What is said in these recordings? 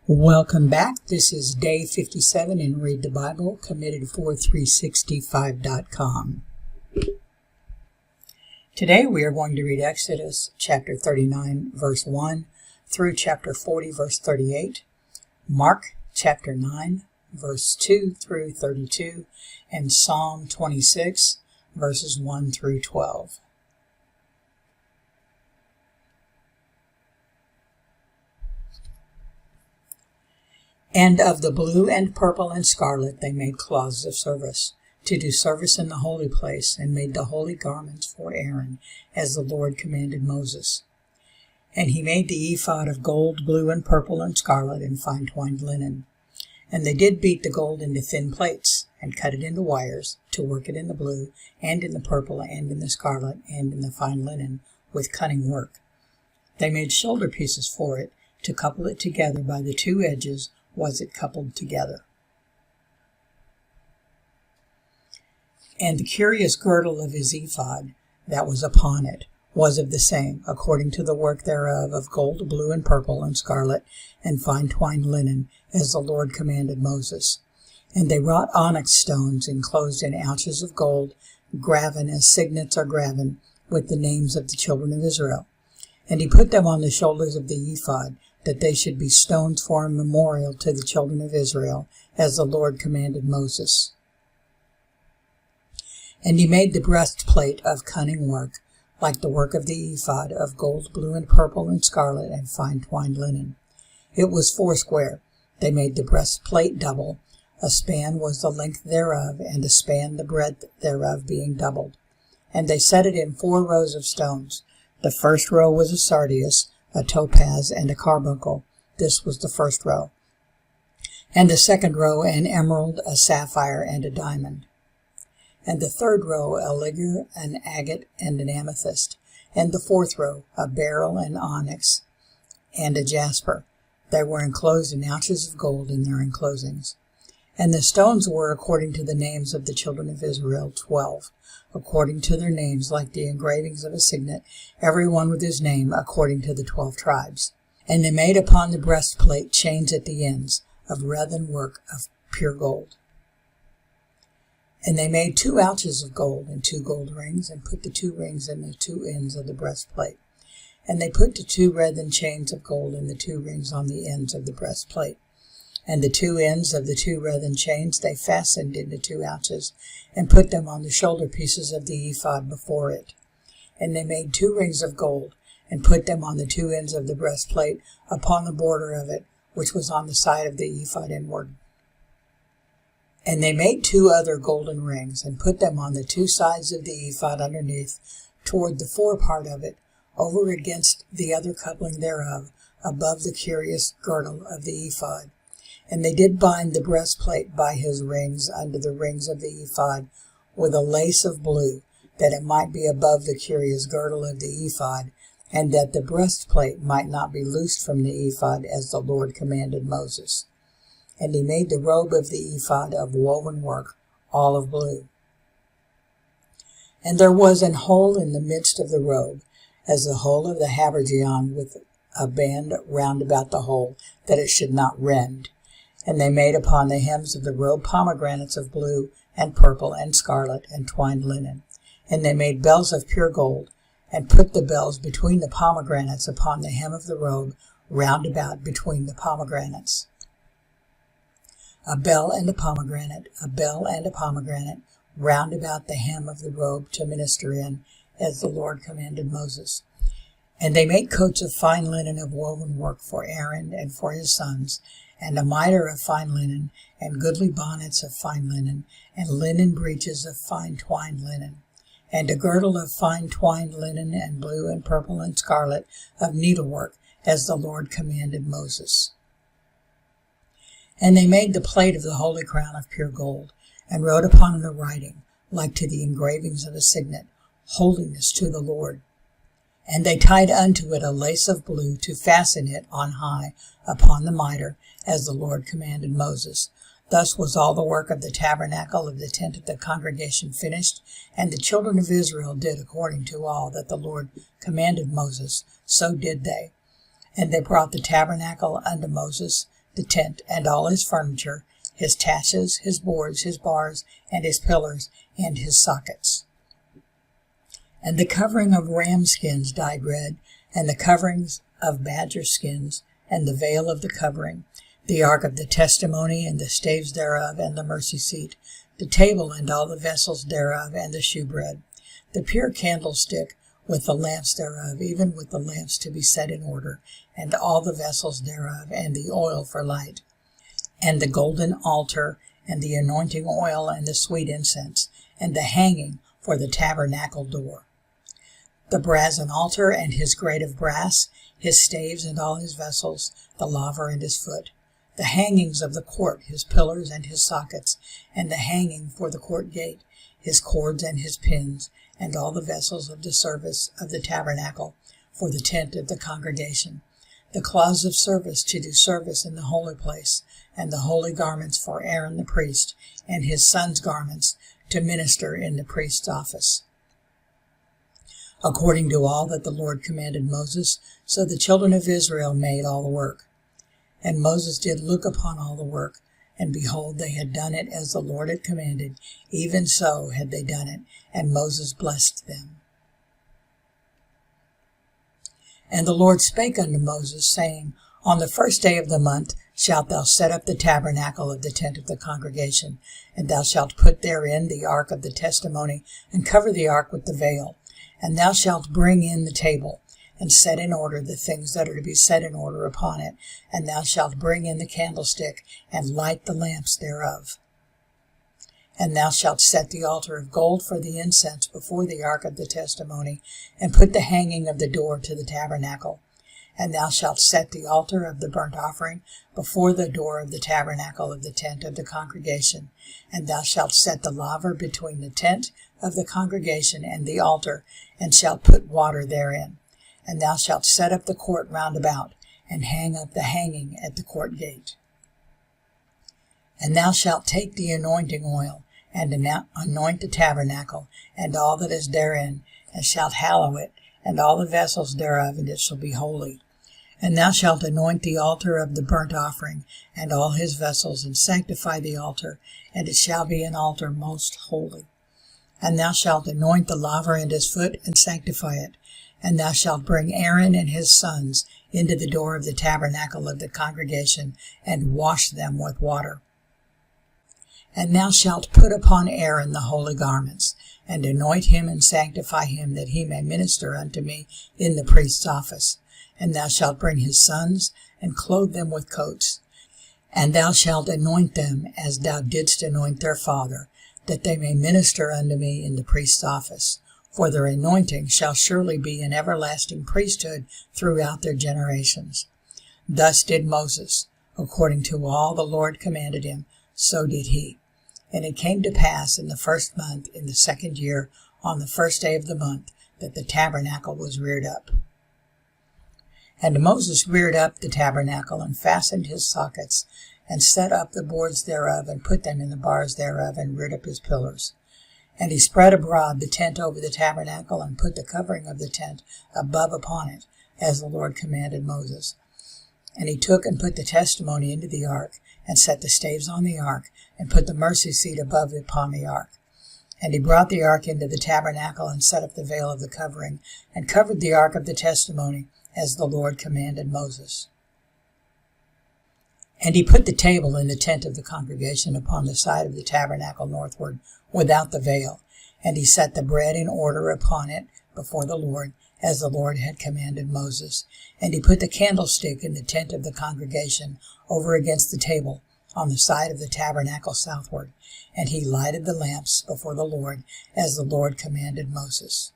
Welcome back. This is day 57 in Read the Bible, committed for 365.com. Today we are going to read Exodus chapter 39 verse 1 through chapter 40 verse 38, Mark chapter 9 verse 2 through 32, and Psalm 26 verses 1 through 12. And of the blue and purple and scarlet they made cloths of service, to do service in the holy place, and made the holy garments for Aaron, as the Lord commanded Moses. And he made the ephod of gold, blue, and purple, and scarlet, and fine twined linen. And they did beat the gold into thin plates, and cut it into wires, to work it in the blue, and in the purple, and in the scarlet, and in the fine linen, with cunning work. They made shoulder pieces for it, to couple it together by the two edges, was it coupled together. And the curious girdle of his ephod that was upon it was of the same, according to the work thereof, of gold, blue, and purple, and scarlet, and fine twined linen, as the Lord commanded Moses. And they wrought onyx stones enclosed in ouches of gold, graven as signets are graven, with the names of the children of Israel. And he put them on the shoulders of the ephod, that they should be stones for a memorial to the children of Israel, as the Lord commanded Moses. And he made the breastplate of cunning work, like the work of the ephod, of gold, blue, and purple, and scarlet, and fine twined linen. It was foursquare. They made the breastplate double. A span was the length thereof, and a span the breadth thereof, being doubled. And they set it in 4 rows of stones. The first row was a sardius, a topaz, and a carbuncle. This was the first row. And the second row an emerald, a sapphire, and a diamond. And the third row a ligure, an agate, and an amethyst. And the fourth row a beryl, an onyx, and a jasper. They were enclosed in ouches of gold in their enclosings. And the stones were according to the names of the children of Israel, 12, according to their names, like the engravings of a signet, every one with his name, according to the 12 tribes. And they made upon the breastplate chains at the ends, of wreathen work of pure gold. And they made 2 ouches of gold, and 2 gold rings, and put the 2 rings in the 2 ends of the breastplate. And they put the 2 wreathen chains of gold in the 2 rings on the ends of the breastplate. And the 2 ends of the 2 wreathen chains they fastened into 2 ouches, and put them on the shoulder pieces of the ephod before it. And they made 2 rings of gold, and put them on the 2 ends of the breastplate, upon the border of it, which was on the side of the ephod inward. And they made 2 other golden rings, and put them on the 2 sides of the ephod underneath, toward the forepart of it, over against the other coupling thereof, above the curious girdle of the ephod. And they did bind the breastplate by his rings under the rings of the ephod with a lace of blue, that it might be above the curious girdle of the ephod, and that the breastplate might not be loosed from the ephod, as the Lord commanded Moses. And he made the robe of the ephod of woven work, all of blue. And there was an hole in the midst of the robe, as the hole of the habergeon, with a band round about the hole, that it should not rend. And they made upon the hems of the robe pomegranates of blue, and purple, and scarlet, and twined linen. And they made bells of pure gold, and put the bells between the pomegranates upon the hem of the robe, round about between the pomegranates. A bell and a pomegranate, a bell and a pomegranate, round about the hem of the robe to minister in, as the Lord commanded Moses. And they made coats of fine linen of woven work for Aaron and for his sons, and a mitre of fine linen, and goodly bonnets of fine linen, and linen breeches of fine twined linen, and a girdle of fine twined linen, and blue and purple and scarlet of needlework, as the Lord commanded Moses. And they made the plate of the holy crown of pure gold, and wrote upon it a writing, like to the engravings of a signet, Holiness to the Lord. And they tied unto it a lace of blue, to fasten it on high upon the mitre, as the Lord commanded Moses. Thus was all the work of the tabernacle of the tent of the congregation finished, and the children of Israel did according to all that the Lord commanded Moses, so did they. And they brought the tabernacle unto Moses, the tent and all his furniture, his taches, his boards, his bars, and his pillars, and his sockets. And the covering of ram skins dyed red, and the coverings of badger skins, and the veil of the covering, the ark of the testimony, and the staves thereof, and the mercy seat, the table and all the vessels thereof, and the shewbread, the pure candlestick, with the lamps thereof, even with the lamps to be set in order, and all the vessels thereof, and the oil for light, and the golden altar, and the anointing oil, and the sweet incense, and the hanging for the tabernacle door, the brazen altar, and his grate of brass, his staves and all his vessels, the laver and his foot, the hangings of the court, his pillars and his sockets, and the hanging for the court gate, his cords and his pins, and all the vessels of the service of the tabernacle, for the tent of the congregation, the cloths of service to do service in the holy place, and the holy garments for Aaron the priest, and his sons' garments to minister in the priest's office. According to all that the Lord commanded Moses, so the children of Israel made all the work. And Moses did look upon all the work, and behold, they had done it as the Lord had commanded, even so had they done it, and Moses blessed them. And the Lord spake unto Moses, saying, On the first day of the month shalt thou set up the tabernacle of the tent of the congregation, and thou shalt put therein the ark of the testimony, and cover the ark with the veil. And thou shalt bring in the table, and set in order the things that are to be set in order upon it, and thou shalt bring in the candlestick, and light the lamps thereof. And thou shalt set the altar of gold for the incense before the ark of the testimony, and put the hanging of the door to the tabernacle. And thou shalt set the altar of the burnt offering before the door of the tabernacle of the tent of the congregation. And thou shalt set the laver between the tent of the congregation and the altar, and shalt put water therein. And thou shalt set up the court round about, and hang up the hanging at the court gate. And thou shalt take the anointing oil, and anoint the tabernacle, and all that is therein, and shalt hallow it, and all the vessels thereof, and it shall be holy. And thou shalt anoint the altar of the burnt offering, and all his vessels, and sanctify the altar, and it shall be an altar most holy. And thou shalt anoint the laver and his foot, and sanctify it. And thou shalt bring Aaron and his sons into the door of the tabernacle of the congregation, and wash them with water. And thou shalt put upon Aaron the holy garments, and anoint him and sanctify him, that he may minister unto me in the priest's office. And thou shalt bring his sons, and clothe them with coats. And thou shalt anoint them as thou didst anoint their father, that they may minister unto me in the priest's office. For their anointing shall surely be an everlasting priesthood throughout their generations. Thus did Moses, according to all the Lord commanded him, so did he. And it came to pass in the first month, in the second year, on the first day of the month, that the tabernacle was reared up. And Moses reared up the tabernacle, and fastened his sockets, and set up the boards thereof, and put them in the bars thereof, and reared up his pillars. And he spread abroad the tent over the tabernacle, and put the covering of the tent above upon it, as the Lord commanded Moses. And he took and put the testimony into the ark, and set the staves on the ark, and put the mercy seat above upon the ark. And he brought the ark into the tabernacle, and set up the veil of the covering, and covered the ark of the testimony, as the Lord commanded Moses. And he put the table in the tent of the congregation upon the side of the tabernacle northward, without the veil. And he set the bread in order upon it before the Lord, as the Lord had commanded Moses. And he put the candlestick in the tent of the congregation over against the table, on the side of the tabernacle southward. And he lighted the lamps before the Lord, as the Lord commanded Moses.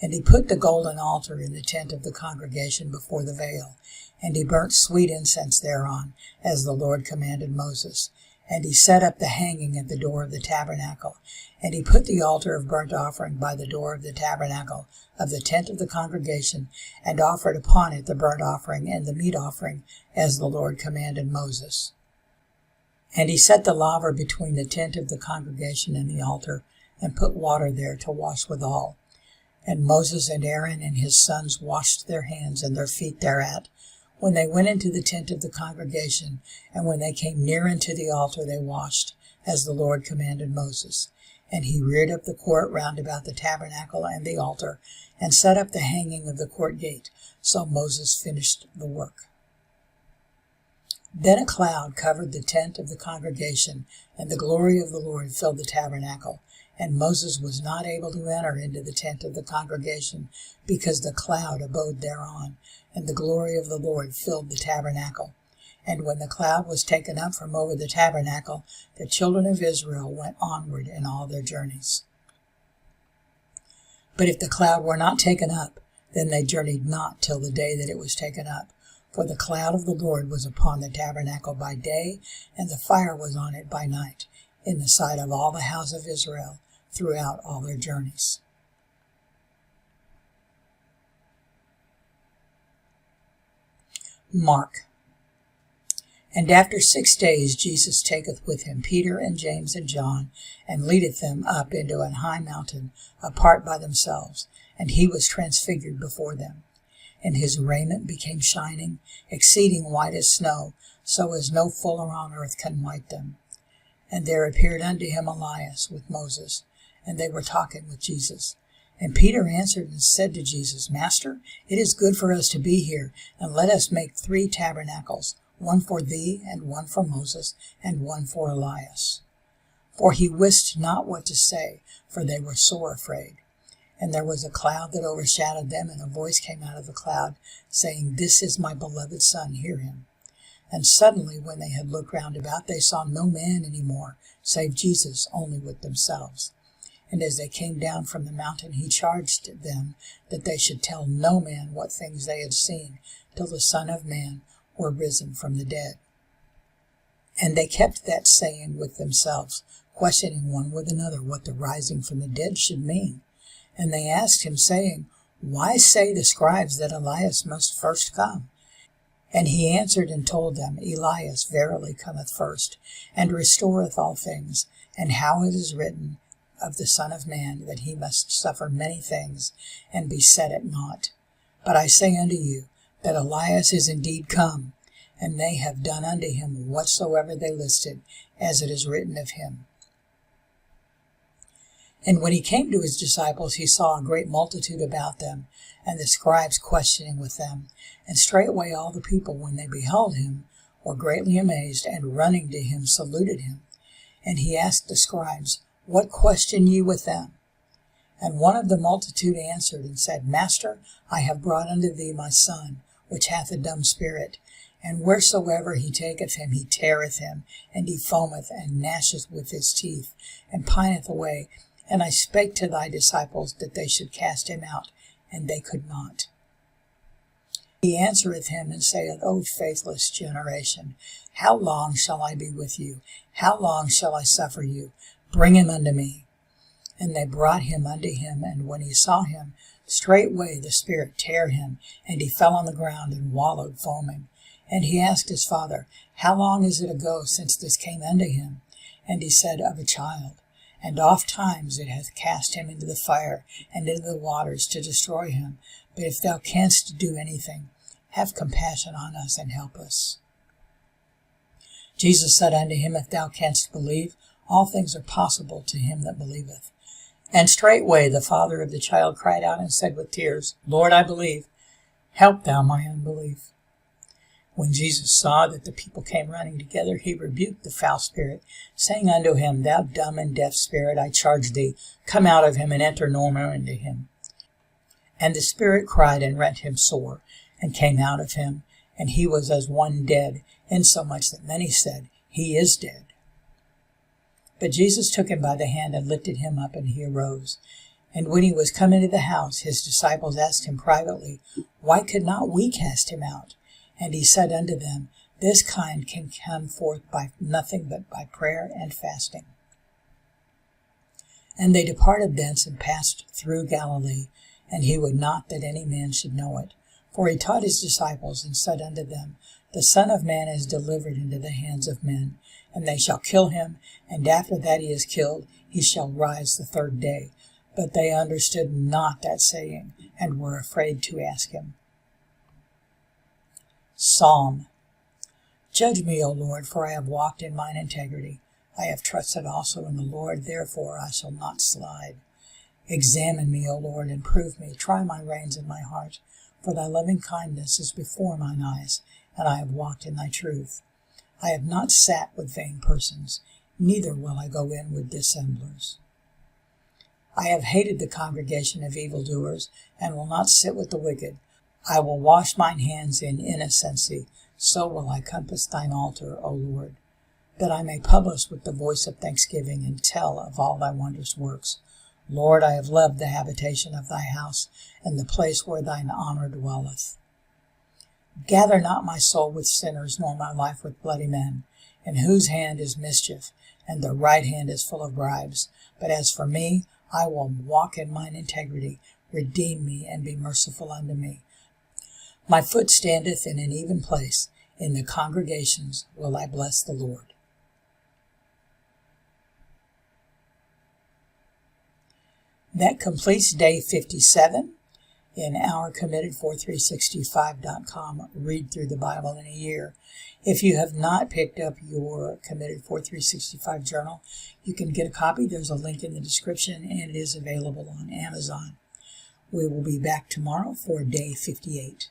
And he put the golden altar in the tent of the congregation before the veil, and he burnt sweet incense thereon, as the Lord commanded Moses. And he set up the hanging at the door of the tabernacle, and he put the altar of burnt offering by the door of the tabernacle of the tent of the congregation, and offered upon it the burnt offering and the meat offering, as the Lord commanded Moses. And he set the laver between the tent of the congregation and the altar, and put water there to wash withal. And Moses and Aaron and his sons washed their hands and their feet thereat, When they went into the tent of the congregation, and when they came near unto the altar, they washed, as the Lord commanded Moses. And he reared up the court round about the tabernacle and the altar, and set up the hanging of the court gate. So Moses finished the work. Then a cloud covered the tent of the congregation, and the glory of the Lord filled the tabernacle. And Moses was not able to enter into the tent of the congregation, because the cloud abode thereon, and the glory of the Lord filled the tabernacle. And when the cloud was taken up from over the tabernacle, the children of Israel went onward in all their journeys. But if the cloud were not taken up, then they journeyed not till the day that it was taken up. For the cloud of the Lord was upon the tabernacle by day, and the fire was on it by night, in the sight of all the house of Israel, throughout all their journeys. Mark. And after 6 days Jesus taketh with him Peter and James and John, and leadeth them up into an high mountain, apart by themselves, and he was transfigured before them. And his raiment became shining, exceeding white as snow, so as no fuller on earth can white them. And there appeared unto him Elias with Moses, and they were talking with Jesus. And Peter answered and said to Jesus, Master, it is good for us to be here, and let us make 3 tabernacles, one for thee, and one for Moses, and one for Elias. For he wist not what to say, for they were sore afraid. And there was a cloud that overshadowed them, and a voice came out of the cloud, saying, This is my beloved Son, hear him. And suddenly, when they had looked round about, they saw no man any more, save Jesus only with themselves. And as they came down from the mountain, he charged them that they should tell no man what things they had seen, till the Son of Man were risen from the dead. And they kept that saying with themselves, questioning one with another what the rising from the dead should mean. And they asked him, saying, Why say the scribes that Elias must first come? And he answered and told them, Elias verily cometh first, and restoreth all things, and how it is written of the Son of Man, that he must suffer many things, and be set at naught. But I say unto you, that Elias is indeed come, and they have done unto him whatsoever they listed, as it is written of him. And when he came to his disciples, he saw a great multitude about them, and the scribes questioning with them. And straightway all the people, when they beheld him, were greatly amazed, and running to him saluted him. And he asked the scribes, What question ye with them? And one of the multitude answered and said, Master, I have brought unto thee my son, which hath a dumb spirit. And wheresoever he taketh him, he teareth him, and he foameth, and gnasheth with his teeth, and pineth away. And I spake to thy disciples that they should cast him out, and they could not. He answereth him and saith, O faithless generation, how long shall I be with you? How long shall I suffer you? Bring him unto me. And they brought him unto him, and when he saw him, straightway the spirit tare him, and he fell on the ground and wallowed foaming. And he asked his father, How long is it ago since this came unto him? And he said, Of a child. And oft times it hath cast him into the fire, and into the waters to destroy him. But if thou canst do anything, have compassion on us, and help us. Jesus said unto him, If thou canst believe, all things are possible to him that believeth. And straightway the father of the child cried out and said with tears, Lord, I believe, help thou my unbelief. When Jesus saw that the people came running together, he rebuked the foul spirit, saying unto him, Thou dumb and deaf spirit, I charge thee, come out of him, and enter no more into him. And the spirit cried and rent him sore, and came out of him, and he was as one dead, insomuch that many said, He is dead. But Jesus took him by the hand, and lifted him up, and he arose. And when he was come into the house, his disciples asked him privately, Why could not we cast him out? And he said unto them, This kind can come forth by nothing but by prayer and fasting. And they departed thence, and passed through Galilee, and he would not that any man should know it. For he taught his disciples, and said unto them, The Son of Man is delivered into the hands of men, and they shall kill him, and after that he is killed, he shall rise the 3rd day. But they understood not that saying, and were afraid to ask him. Psalm. Judge me, O Lord, for I have walked in mine integrity. I have trusted also in the Lord, therefore I shall not slide. Examine me, O Lord, and prove me. Try my reins and my heart, for thy loving kindness is before mine eyes, and I have walked in thy truth. I have not sat with vain persons, neither will I go in with dissemblers. I have hated the congregation of evildoers, and will not sit with the wicked. I will wash mine hands in innocency, so will I compass thine altar, O Lord, that I may publish with the voice of thanksgiving and tell of all thy wondrous works. Lord, I have loved the habitation of thy house, and the place where thine honor dwelleth. Gather not my soul with sinners, nor my life with bloody men, in whose hand is mischief, and their right hand is full of bribes. But as for me, I will walk in mine integrity. Redeem me, and be merciful unto me. My foot standeth in an even place. In the congregations will I bless the Lord. That completes day 57 in our Committed4365.com Read Through the Bible in a Year. If you have not picked up your Committed 4365 journal, you can get a copy. There's a link in the description, and it is available on Amazon. We will be back tomorrow for day 58.